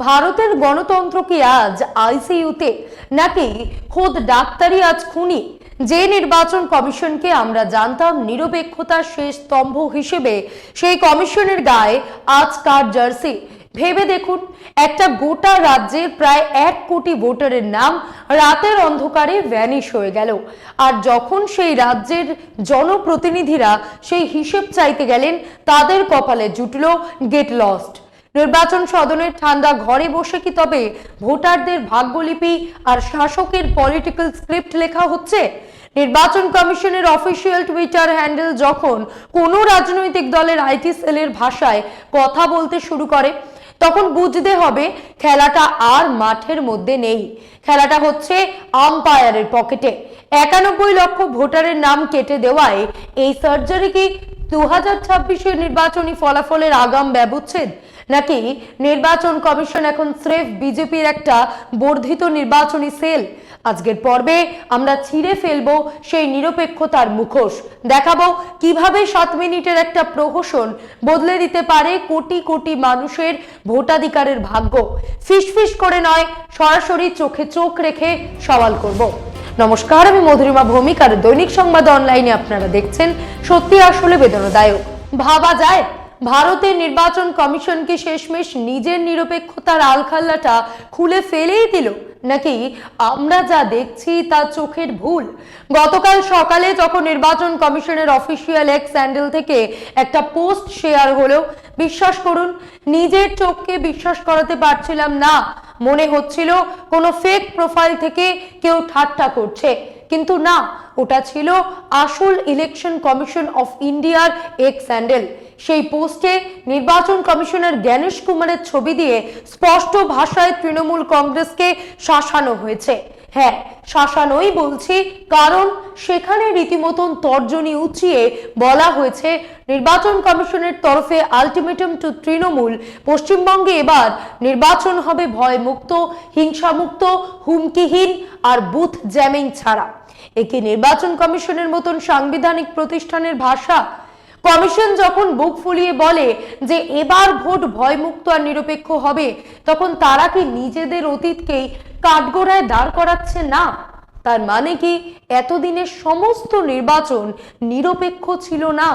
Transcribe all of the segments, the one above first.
ভারতের গণতন্ত্র কি আজ আইসিইউতে, নাকি খোদ ডাক্তারই আজ খুনি? যে নির্বাচন কমিশনকে আমরা জানতাম নিরপেক্ষতার শেষ স্তম্ভ হিসেবে, সেই কমিশনের গায়ে আজ কার জার্সি? ভেবে দেখুন, একটা গোটা রাজ্যের প্রায় 1 কোটি ভোটারের নাম রাতের অন্ধকারে ভ্যানিশ হয়ে গেল। আর যখন সেই রাজ্যের জনপ্রতিনিধিরা সেই হিসেব চাইতে গেলেন, তাদের কপালে জুটল গেট লস্ট। নির্বাচন সদনের ঠান্ডা ঘরে বসে কি তবে ভোটারদের ভাগ্যলিপি আর শাসকের পলিটিক্যাল স্ক্রিপ্ট লেখা হচ্ছে? নির্বাচন কমিশনের অফিসিয়াল টুইটার হ্যান্ডেল যখন কোনো রাজনৈতিক দলের আইটি সেলের ভাষায় কথা বলতে শুরু করে, তখন বুঝতে হবে খেলাটা আর মাঠের মধ্যে নেই, খেলাটা হচ্ছে আম্পায়ারের পকেটে। 91 লক্ষ ভোটারের নাম কেটে দেওয়ায় এই সার্জারি কি 2026-এর নির্বাচনী ফলাফলের আগাম ব্যবচ্ছেদ, নাকি নির্বাচন কমিশন এখন স্রেফ বিজেপির একটা বর্ধিত নির্বাচনী সেল? আজকের পর্বে আমরা ছিঁড়ে ফেলবো সেই নিরপেক্ষতার মুখোশ, দেখাবো কিভাবে 7 মিনিটের একটা প্রহসন বদলে দিতে পারে কোটি কোটি মানুষের ভোটাধিকারের ভাগ্য। ফিসফিস করে নয়, সরাসরি চোখে চোখ রেখে সওয়াল করব। নমস্কার, আমি মধুরিমা ভৌমিক, আর দৈনিক সংবাদ অনলাইনে আপনারা দেখছেন সত্যি আসলে বেদনাদায়ক। ভাবা যায় ভারতের নির্বাচন কমিশন কি শেষমেশ নিজের নিরপেক্ষতার আলখাল্লাটা খুলে ফেলেই দিল, নাকি আমরা যা দেখছি তা চোখের ভুল? গতকাল সকালে যখন নির্বাচন কমিশনের অফিসিয়াল এক্স হ্যান্ডেল থেকে একটা পোস্ট শেয়ার হলো, বিশ্বাস করুন নিজের চোখকে বিশ্বাস করাতে পারছিলাম না। মনে হচ্ছিল কোনো ফেক প্রোফাইল থেকে কেউ ঠাট্টা করছে, কিন্তু না, ওটা ছিল আসল ইলেকশন কমিশন অফ ইন্ডিয়ার এক্স হ্যান্ডেল। সেই পোস্টে নির্বাচন কমিশনার জ্ঞানেশ কুমারের ছবি দিয়ে স্পষ্ট ভাষায় তৃণমূল কংগ্রেসকে শাসানো হয়েছে। হ্যাঁ, শাসানোই বলছি, কারণ সেখানে রীতিমতন তর্জনী উঁচিয়ে বলা হয়েছে নির্বাচন কমিশনের তরফে আলটিমেটাম টু তৃণমূল, পশ্চিমবঙ্গে এবার নির্বাচন হবে ভয়মুক্ত, হিংসামুক্ত, হুমকিহীন আর বুথ জ্যামিং ছাড়া। একে নির্বাচন কমিশনের মতন সাংবিধানিক প্রতিষ্ঠানের ভাষা? কমিশন যখন বুক ফুলিয়ে বলে যে এবার ভোট ভয়মুক্ত আর নিরপেক্ষ হবে, তখন তারা কি নিজেদের অতীতকেই কাঠগড়ায় দাঁড় করাচ্ছে না? তার মানে কি এতদিনের সমস্ত নির্বাচন নিরপেক্ষ ছিল না?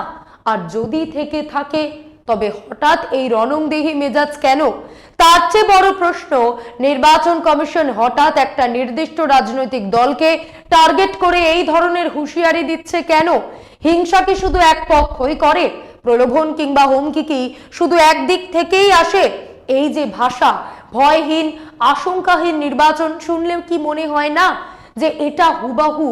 আর যদি থেকে থাকে, তবে হঠাৎ এই রণংদেহী মেজাজ কেন? তার চেয়ে বড় প্রশ্ন, নির্বাচন কমিশন হঠাৎ একটা নির্দিষ্ট রাজনৈতিক দলকে টার্গেট করে এই ধরনের হুঁশিয়ারি দিচ্ছে কেন? হিংসা কি শুধু এক পক্ষই করে? প্রলোভন কিংবা হুমকি কি শুধু একদিক থেকেই আসে? এই যে ভাষা, ভয়হীন, আশঙ্কাহীন নির্বাচন, শুনলেও কি মনে হয় না যে এটা হুবাহু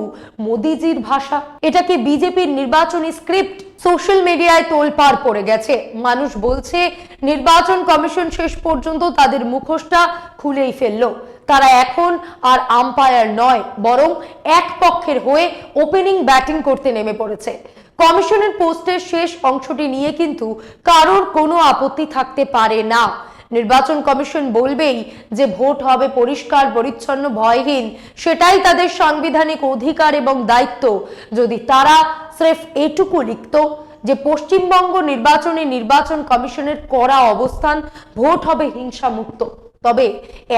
মোদিজির ভাষা? এটা কি বিজেপির নির্বাচনী স্ক্রিপ্ট? সোশ্যাল মিডিয়ায় তোলপাড় পড়ে গেছে। মানুষ বলছে নির্বাচন কমিশন শেষ পর্যন্ত তাদের মুখোশটা খুলেই ফেললো। তারা এখন আর আম্পায়ার নয়, বরং এক পক্ষের হয়ে ওপেনিং ব্যাটিং করতে নেমে পড়েছে। কমিশনের পোস্টের শেষ অংশটি নিয়ে কিন্তু কারোর কোনো আপত্তি থাকতে পারে না। নির্বাচন কমিশন বলবেই যে ভোট হবে পরিষ্কার পরিচ্ছন্ন, ভয়হীন, সেটাই তাদের সাংবিধানিক অধিকার এবং দায়িত্ব। যদি তারা স্রেফ এটুকু লিখত যে পশ্চিমবঙ্গ নির্বাচনে নির্বাচন কমিশনের কড়া অবস্থান, ভোট হবে হিংসামুক্ত, তবে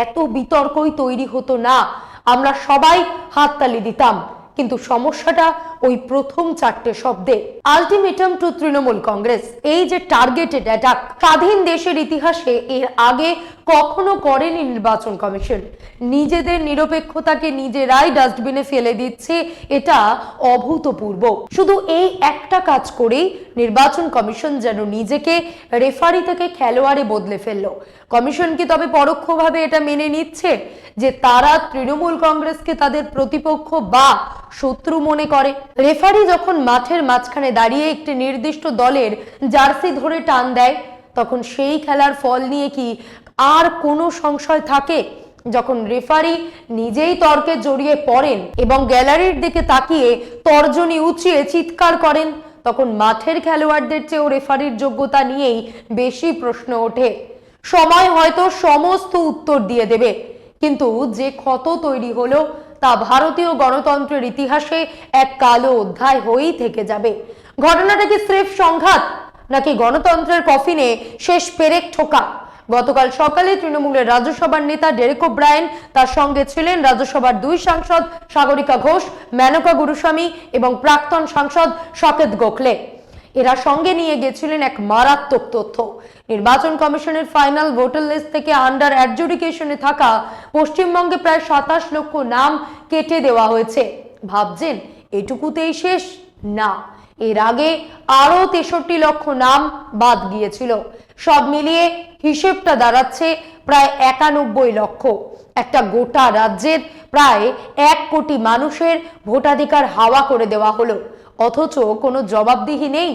এত বিতর্কই তৈরি হতো না, আমরা সবাই হাততালি দিতাম। কিন্তু সমস্যাটা ওই প্রথম 4টে শব্দে, আলটিমেটাম টু তৃণমূল কংগ্রেস। এই যে টার্গেটেড অ্যাটাক, স্বাধীন দেশের ইতিহাসে এর আগে কখনো করেনি নির্বাচন কমিশন। নিজেদের নিরপেক্ষতাকে নিজেরাই ডাস্টবিনে ফেলে দিচ্ছে, এটা অভূতপূর্ব। শুধু এই একটা কাজ করেই নির্বাচন কমিশন যেন নিজেকে রেফারি থেকে খেলোয়াড়ে বদলে ফেললো। কমিশন কি তবে পরোক্ষভাবে এটা মেনে নিচ্ছে যে তারা তৃণমূল কংগ্রেসকে তাদের প্রতিপক্ষ বা শত্রু মনে করে? রেফারি যখন মাঠের মাঝখানে দাঁড়িয়ে একটি নির্দিষ্ট দলের জার্সি ধরে টান দেয়, তখন সেই খেলার ফল নিয়ে কি আর কোনো সংশয় থাকে? যখন রেফারি নিজেই তর্কে জড়িয়ে পড়েন এবং গ্যালারির দিকে তাকিয়ে তর্জনী উঁচিয়ে চিৎকার করেন, তখন মাঠের খেলোয়াড়দের চেয়েও রেফারির যোগ্যতা নিয়েই বেশি প্রশ্ন ওঠে। সময় হয়তো সমস্ত উত্তর দিয়ে দেবে, কিন্তু যে ক্ষত তৈরি হলো তা ভারতীয় গণতন্ত্রের ইতিহাসে এক কালো অধ্যায় হয়েই থেকে যাবে। ঘটনাটা কি স্রেফ সংঘাত, নাকি গণতন্ত্রের কফিনে শেষ পেরেক ঠোকা? গতকাল সকালে তৃণমূলের রাজ্যসভার নেতা ডেরেক ওব্রায়েন, তার সঙ্গে ছিলেন রাজ্যসভার 2 সাংসদ সাগরিকা ঘোষ, মেনকা গুরুস্বামী এবং প্রাক্তন সাংসদ শকেত গোখলে। এরা সঙ্গে নিয়ে গেছিলেন এক মারাত্মক তথ্য। নির্বাচন কমিশনের ফাইনাল ভোটার লিস্ট থেকে আন্ডার অ্যাডজুডিকেশনে থাকা পশ্চিমবঙ্গে প্রায় 27 লক্ষ নাম কেটে দেওয়া হয়েছে। ভাবছেন এটুকুতেই শেষ? না, এর আগে আরো 63 লক্ষ নাম বাদ গিয়েছিল। সব মিলিয়ে হিসেবটা দাঁড়াচ্ছে প্রায় 91 লক্ষ। একটা গোটা রাজ্যের প্রায় 1 কোটি মানুষের ভোটাধিকার হাওয়া করে দেওয়া হলো, অথচ কোনো জবাবদিহি নেই।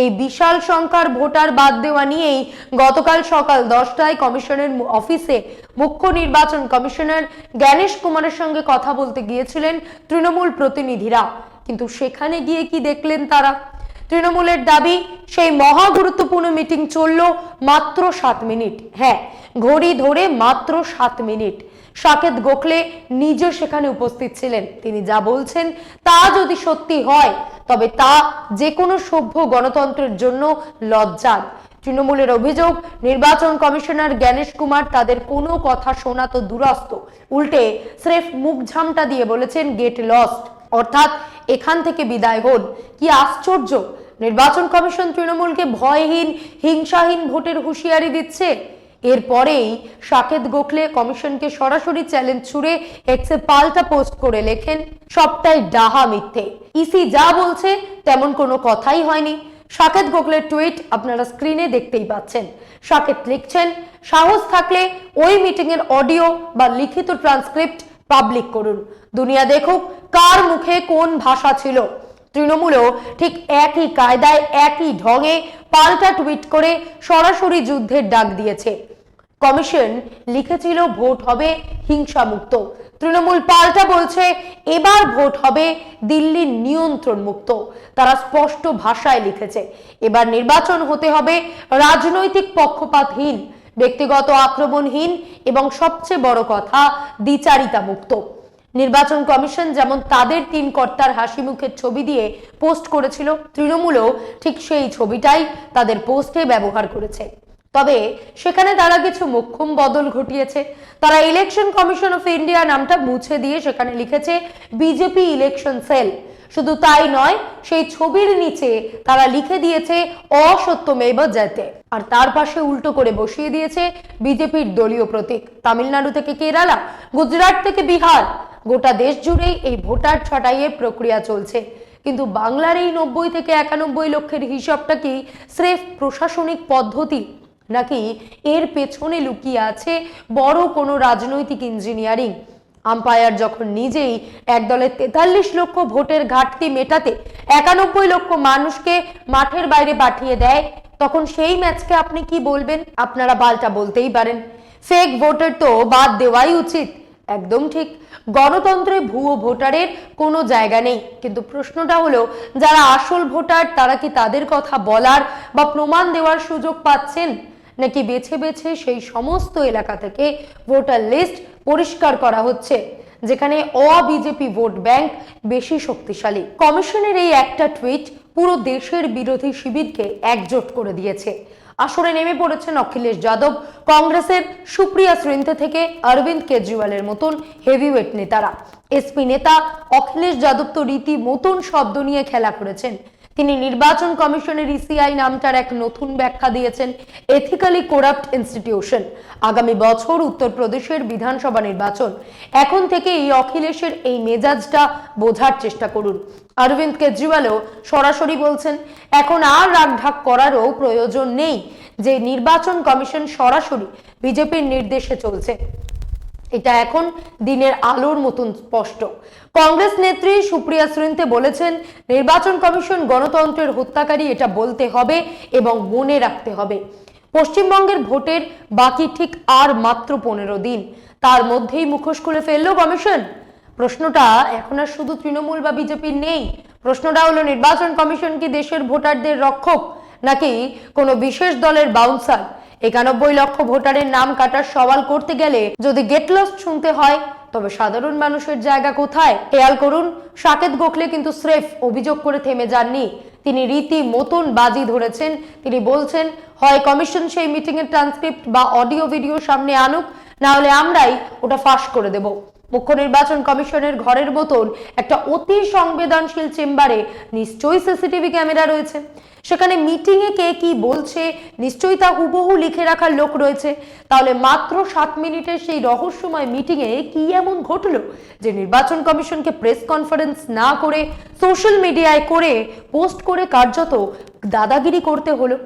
এই বিশাল সংখ্যার ভোটার বাদ দেওয়া নিয়েই গতকাল সকাল 10টায় কমিশনের অফিসে মুখ্য নির্বাচন কমিশনার জ্ঞানেশ কুমারের সঙ্গে কথা বলতে গিয়েছিলেন তৃণমূল প্রতিনিধিরা। কিন্তু সেখানে গিয়ে কি দেখলেন তারা? তৃণমূলের দাবি সেই মহা গুরুত্বপূর্ণ মিটিং চলল মাত্র 7 মিনিট। হ্যাঁ, ঘড়ি ধরে মাত্র 7 মিনিট। শকেত গোখলে নিজে সেখানে উপস্থিত ছিলেন। তিনি যা বলছেন তা যদি সত্যি হয় তবে তা যে কোনো সভ্য গণতন্ত্রের জন্য লজ্জার। তৃণমূলের অভিযোগ, নির্বাচন কমিশনার জ্ঞানেশ কুমার তাদের কোনো কথা শোনা তো দুরস্ত, উল্টে স্রেফ মুখ ঝামটা দিয়ে বলেছেন গেট লস্ট, অর্থাৎ এখান থেকে বিদায় হন। কি আশ্চর্য! নির্বাচন কমিশন তৃণমূলকে ভয়হীন, হিংসাহীন ভোটের হুঁশিয়ারি দিচ্ছে। এরপরেই শকেত গোখলে কমিশনকে সরাসরি চ্যালেঞ্জ ছুড়ে এক্সে পাল্টা পোস্ট করে লেখেন, সবটাই ডাহা মিথ্যে, ইসি যা বলছে তেমন কোনো কথাই হয়নি। শকেত গোখলের টুইট আপনারা স্ক্রিনে দেখতেই পাচ্ছেন। শকেত লিখছেন, সাহস থাকলে ওই মিটিং এর অডিও বা লিখিত ট্রান্সক্রিপ্ট পাবলিক করুন, দুনিয়া দেখুক কার মুখে কোন ভাষা ছিল। তৃণমূলও ঠিক একই কায়দায় একই ঢঙে পাল্টা টুইট করে সরাসরি যুদ্ধের ডাক দিয়েছে। কমিশন লিখেছিল ভোট হবে হিংসা মুক্ত, তৃণমূল পাল্টা বলছে এবার ভোট হবে দিল্লির নিয়ন্ত্রণ মুক্ত। তারা স্পষ্ট ভাষায় লিখেছে এবার নির্বাচন হতে হবে রাজনৈতিক পক্ষপাতহীন, ব্যক্তিগত আক্রমণহীন এবং সবচেয়ে বড় কথা দ্বিচারিতা মুক্ত। নির্বাচন কমিশন যেমন তাদের 3 কর্তার হাসি মুখের ছবি দিয়ে পোস্ট করেছিল, তৃণমূলও ঠিক সেই ছবিটাই তাদের পোস্টে ব্যবহার করেছে। তবে সেখানে তারা কিছু মোক্ষম বদল ঘটিয়েছে। তারা ইলেকশন কমিশন অফ ইন্ডিয়া নামটা মুছে দিয়ে সেখানে লিখেছে বিজেপি ইলেকশন সেল। শুধু তাই নয়, সেই ছবির নিচে তারা লিখে দিয়েছে অসত্যমেব জয়তে, আর তার পাশে উল্টো করে বসিয়ে দিয়েছে বিজেপির দলীয় প্রতীক। তামিলনাড়ু থেকে কেরালা, গুজরাট থেকে বিহার, গোটা দেশ জুড়েই এই ভোটার ছাঁটাইয়ের প্রক্রিয়া চলছে। কিন্তু বাংলার এই 90 থেকে 91 লক্ষের হিসাবটা কি স্রেফ প্রশাসনিক পদ্ধতি, নাকি এর পেছনে লুকিয়ে আছে বড় কোনো রাজনৈতিক ইঞ্জিনিয়ারিং? আম্পায়ার যখন নিজেই এক দলের 43 লক্ষ ভোটের ঘাটতি মেটাতে 91 লক্ষ মানুষকে মাঠের বাইরে পাঠিয়ে দেয়, তখন সেই ম্যাচকে আপনি কি বলবেন? আপনারা পাল্টা বলতেই পারেন ফেক ভোটার তো বাদ দেওয়াই উচিত। একদম ঠিক, গণতন্ত্রে ভুয়ো ভোটারের কোনো জায়গা নেই। কিন্তু প্রশ্নটা হলো, যারা আসল ভোটার তারা কি তাদের কথা বলার বা প্রমাণ দেওয়ার সুযোগ পাচ্ছেন, নাকি বেছে বেছে সেই সমস্ত এলাকা থেকে ভোটার লিস্ট পরিষ্কার করা হচ্ছে যেখানে বিজেপি ভোট ব্যাংক বেশি শক্তিশালী? কমিশনের এই একটা টুইট পুরো দেশের বিরোধী শিবিরকে একজোট করে দিয়েছে। আসরে নেমে পড়েছেন অখিলেশ যাদব, কংগ্রেসের সুপ্রিয়া শ্রীন্তে থেকে অরবিন্দ কেজরিওয়ালের মতন হেভিওয়েট নেতারা। এসপি নেতা অখিলেশ যাদব তো রীতি মতন শব্দ নিয়ে খেলা করেছেন। তিনি নির্বাচন কমিশনের ইসিআই নামটার এক নতুন ব্যাখ্যা দিয়েছেন, এথিক্যালি করাপ্ট ইনস্টিটিউশন। আগামী বছর উত্তরপ্রদেশের বিধানসভা নির্বাচন, এখন থেকে এই অখিলেশের এই মেজাজটা বোঝার চেষ্টা করুন। অরবিন্দ কেজরিওয়ালও সরাসরি বলছেন এখন আর রাগঢাক করারও প্রয়োজন নেই, যে নির্বাচন কমিশন সরাসরি বিজেপির নির্দেশে চলছে। এটা এখন দিনের আলোর মতন স্পষ্ট। কংগ্রেস নেত্রী সুপ্রিয়া শ্রীন্তে বলেছেন নির্বাচন কমিশন গণতন্ত্রের হত্যাকারী, এটা বলতে হবে এবং মনে রাখতে হবে। পশ্চিমবঙ্গের ভোটের বাকি ঠিক আর মাত্র 15 দিন, তার মধ্যেই মুখোশ খুলে ফেললো কমিশন। প্রশ্নটা এখন আর শুধু তৃণমূল বা বিজেপির নেই, প্রশ্নটা হলো নির্বাচন কমিশন কি দেশের ভোটারদের রক্ষক, নাকি কোনো বিশেষ দলের বাউন্সার? 91 লক্ষ ভোটারের নাম কাটার সওয়াল করতে গেলে যদি গেট লস্ট শুনতে হয়, তবে সাধারণ মানুষের জায়গা কোথায়? খেয়াল করুন, শকেত গোখলে কিন্তু স্রেফ অভিযোগ করে থেমে যাননি, তিনি রীতি মতন বাজি ধরেছেন। তিনি বলছেন, হয় কমিশন সেই মিটিং এর ট্রান্সক্রিপ্ট বা অডিও ভিডিও সামনে আনুক, না হলে আমরাই ওটা ফাঁস করে দেব। মুখ্য নির্বাচন কমিশনের ঘরের মতন একটা অতি সংবেদনশীল চেম্বারে নিশ্চয়ই সিসিটিভি ক্যামেরা রয়েছে। সেখানে মিটিং এ কে কি বলছে নিশ্চয়ই তা হুবহু লিখে রাখার লোক রয়েছে। তাহলে মাত্র 7 মিনিটের সেই রহস্যময় মিটিং এ কি এমন ঘটলো যে নির্বাচন কমিশনকে প্রেস কনফারেন্স না করে সোশ্যাল মিডিয়ায় করে পোস্ট করে কার্যত দাদাগিরি করতে হলো?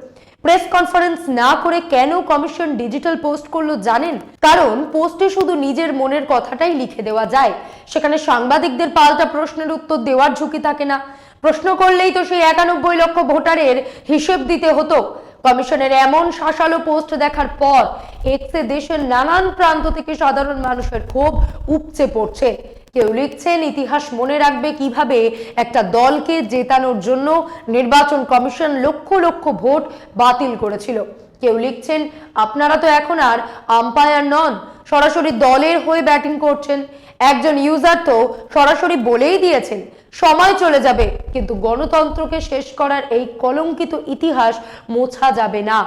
প্রেস কনফারেন্স না করে কেন কমিশন ডিজিটাল পোস্ট করলো জানেন? কারণ পোস্টে শুধু নিজের মনের কথাটাই লিখে দেওয়া যায়, সেখানে সাংবাদিকদের পাল্টা প্রশ্নের উত্তর দেওয়ার ঝুঁকি থাকে না। প্রশ্ন করলেই তো সেই 91 লক্ষ ভোটারের হিসেব দিতে হতো। কমিশনের এমন শাসালো পোস্ট দেখার পর এক্সে দেশের নানান প্রান্ত থেকে সাধারণ মানুষের ক্ষোভ উপচে পড়ছে। কেউ লিখছেন, ইতিহাস মনে রাখবে কিভাবে একটা দলকে জেতানোর জন্য নির্বাচন কমিশন লক্ষ লক্ষ ভোট বাতিল করেছিল। কেউ লিখছেন, আপনারা তো এখন আর আম্পায়ার নন, সরাসরি দলের হয়ে ব্যাটিং করছেন। একজন ইউজার তো সরাসরি বলেই দিয়েছেন সময় চলে যাবে, কিন্তু গণতন্ত্রকে শেষ করার এই কলঙ্কিত ইতিহাস মোছা যাবে না।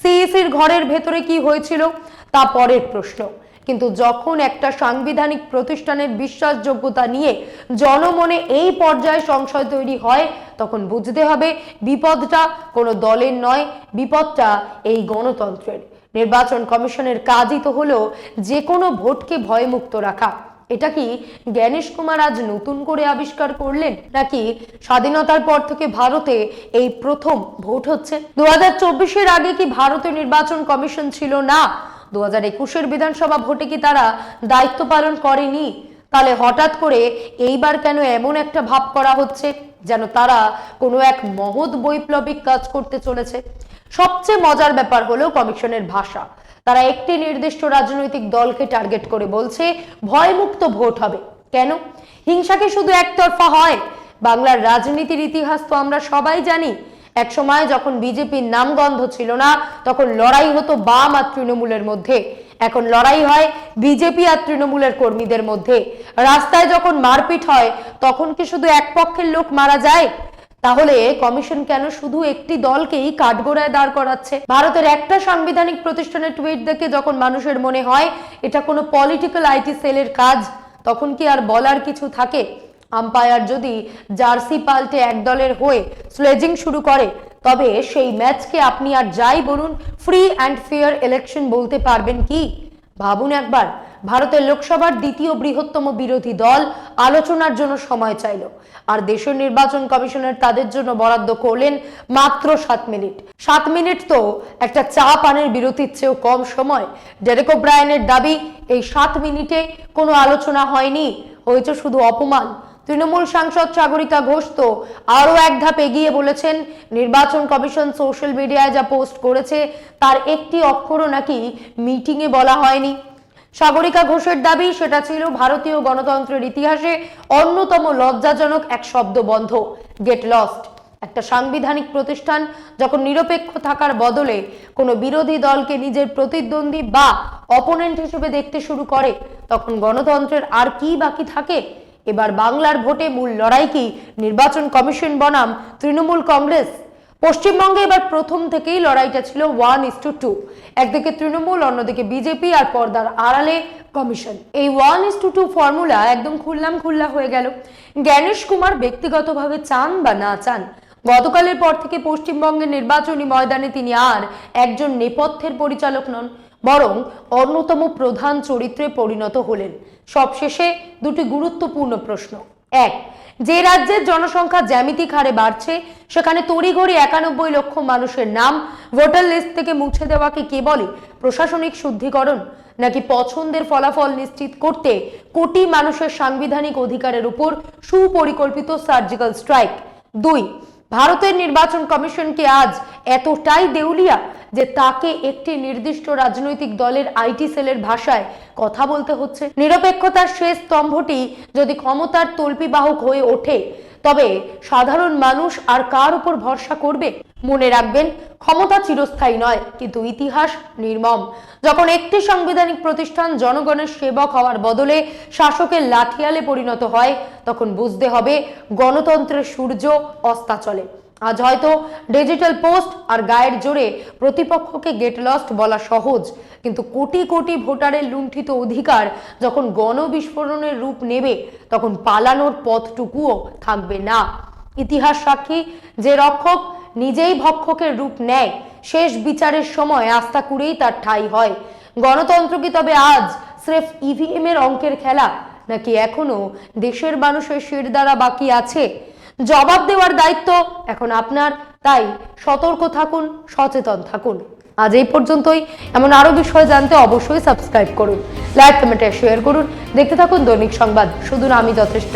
সিইসির ঘরের ভেতরে কি হয়েছিল তা পরের প্রশ্ন, কিন্তু যখন একটা সাংবিধানিক প্রতিষ্ঠানের বিশ্বাসযোগ্যতা নিয়ে জনমনে এই পর্যায়ে সংশয় তৈরি হয়, তখন বুঝতে হবে বিপদটা কোনো দলের নয়, বিপদটা এই গণতন্ত্রের। নির্বাচন কমিশনের কাজই তো হলো যে কোনো ভোটকে ভয়মুক্ত রাখা। এটা কি জ্ঞানেশ কুমার আজ নতুন করে আবিষ্কার করলেন, নাকি স্বাধীনতার পর থেকে ভারতে এই প্রথম ভোট হচ্ছে? 2024-এর আগে কি ভারতের নির্বাচন কমিশন ছিল না? 2021-এর বিধানসভা ভোটে কি তারা দায়িত্ব পালন করেনি? তাহলে হঠাৎ করে এইবার কেন এমন একটা ভাব করা হচ্ছে যেন তারা কোনো এক মহৎ বৈপ্লবিক কাজ করতে চলেছে? সবচেয়ে মজার ব্যাপার হলো কমিশনের ভাষা। তারা একটি নির্দিষ্ট রাজনৈতিক দলকে টার্গেট করে বলছে ভয়মুক্ত ভোট হবে। কেন? হিংসাকে শুধু একতরফা হয়? বাংলার রাজনীতির ইতিহাস তো আমরা সবাই জানি। এক সময় যখন বিজেপির নামগন্ধ ছিল না, তখন লড়াই হতো বাম আর তৃণমূলের মধ্যে। এখন লড়াই হয় বিজেপি আর তৃণমূলের কর্মীদের মধ্যে। রাস্তায় যখন মারপিট হয়, তখন কি শুধু এক পক্ষের লোক মারা যায়? তাহলে কমিশন কেন শুধু একটি দলকেই কাঠগড়ায় দাঁড় করাচ্ছে? ভারতের একটা সাংবিধানিক প্রতিষ্ঠানের টুইট দেখে যখন মানুষের মনে হয় এটা কোনো পলিটিক্যাল আইটি সেলের কাজ, তখন কি আর বলার কিছু থাকে? আম্পায়ার যদি জার্সি পাল্টে এক দলের হয়ে স্লেজিং শুরু করে, তবে সেই ম্যাচকে আপনি আর যাই বলুন ফ্রি অ্যান্ড ফেয়ার ইলেকশন বলতে পারবেন কি? ভাবুন একবার, ভারতের লোকসভার দ্বিতীয় বৃহত্তম বিরোধী দল আলোচনার জন্য সময় চাইল, আর দেশের নির্বাচন কমিশনের তাদের জন্য বরাদ্দ করলেন মাত্র 7 মিনিট। 7 মিনিট তো একটা চা পানের বিরতির চেয়েও কম সময়। ডেরেক ওব্রায়েনের দাবি, এই 7 মিনিটে কোনো আলোচনা হয়নি, হয়েছে শুধু অপমান। তৃণমূল সাংসদ সাগরিকা ঘোষ তো আরো এক ধাপ এগিয়ে বলেছেন, নির্বাচন কমিশন সোশ্যাল মিডিয়ায় যা পোস্ট করেছে তার একটি অক্ষরও নাকি মিটিংয়ে বলা হয়নি। সাগরিকা ঘোষের দাবি, সেটা ছিল ভারতীয় গণতন্ত্রের ইতিহাসে অন্যতম লজ্জাজনক এক শব্দবন্ধ, গেট লস্ট। একটা সাংবিধানিক প্রতিষ্ঠান যখন নিরপেক্ষ থাকার বদলে কোনো বিরোধী দলকে নিজের প্রতিদ্বন্দ্বী বা অপোনেন্ট হিসেবে দেখতে শুরু করে, তখন গণতন্ত্রের আর কি বাকি থাকে? এবার বাংলার ভোটে মূল লড়াই কি নির্বাচন কমিশন বনাম তৃণমূল কংগ্রেস? পশ্চিমবঙ্গে এবার প্রথম থেকেই লড়াইটা ছিল 1:2। একদিকে তৃণমূল, অন্যদিকে বিজেপি, আর পর্দার আড়ালে কমিশন। এই 1:2 ফর্মুলা একদম খুল্লা হয়ে গেল। জ্ঞানেশ কুমার ব্যক্তিগতভাবে চান বা না চান, গতকালের পর থেকে পশ্চিমবঙ্গের নির্বাচনী ময়দানে তিনি আর একজন নেপথ্যের পরিচালক নন, বরং অন্যতম প্রধান চরিত্রে পরিণত হলেন। সবশেষে দুটি গুরুত্বপূর্ণ প্রশ্ন। এক, যে রাজ্যের জনসংখ্যা জ্যামিতিক হারে বাড়ছে, সেখানে তড়িঘড়ি 91 লক্ষ মানুষের নাম ভোটার লিস্ট থেকে মুছে দেওয়াকে কে বলে প্রশাসনিক শুদ্ধিকরণ, নাকি পছন্দের ফলাফল নিশ্চিত করতে কোটি মানুষের সাংবিধানিক অধিকারের উপর সুপরিকল্পিত সার্জিক্যাল স্ট্রাইক? দুই, ভারতের নির্বাচন কমিশনকে আজ এতটাই দেউলিয়া যে তাকে একটি নির্দিষ্ট রাজনৈতিক দলের আইটি সেলের ভাষায় কথা বলতে হচ্ছে। নিরপেক্ষতার শেষ স্তম্ভটি যদি ক্ষমতার তল্পিবাহক হয়ে ওঠে, তবে সাধারণ মানুষ আর কার উপর ভরসা করবে? মনে রাখবেন, ক্ষমতা চিরস্থায়ী নয়, কিন্তু ইতিহাস নির্মম। যখন একটি সাংবিধানিক প্রতিষ্ঠান জনগণের সেবক হওয়ার বদলে শাসকের লাঠিয়ালে পরিণত হয়, তখন বুঝতে হবে গণতন্ত্রের সূর্য অস্তাচলে। আজ হয়তো ডিজিটাল পোস্ট আর গায়ের জোরে প্রতিপক্ষকে গেট লস্ট বলা সহজ, কিন্তু কোটি কোটি ভোটারের লুণ্ঠিত অধিকার যখন গণবিস্ফোরণের রূপ নেবে তখন পালানোর পথটুকুও থাকবে না। ইতিহাস সাক্ষী, যে রক্ষক নিজেই ভক্ষকের রূপ নেয়, শেষ বিচারের সময় আস্থা কুড়েই তার ঠাঁই হয়। গণতন্ত্র কি তবে আজ স্রেফ ইভিএম এর অঙ্কের খেলা, নাকি এখনো দেশের মানুষের শিরদাঁড়া বাকি আছে? জবাব দেওয়ার দায়িত্ব এখন আপনার, তাই সতর্ক থাকুন, সচেতন থাকুন। আজ এই পর্যন্তই। এমন আরো বিষয় জানতে অবশ্যই সাবস্ক্রাইব করুন, লাইক কমেন্টে শেয়ার করুন। দেখতে থাকুন দৈনিক সংবাদ, শুধু আমি যথেষ্ট।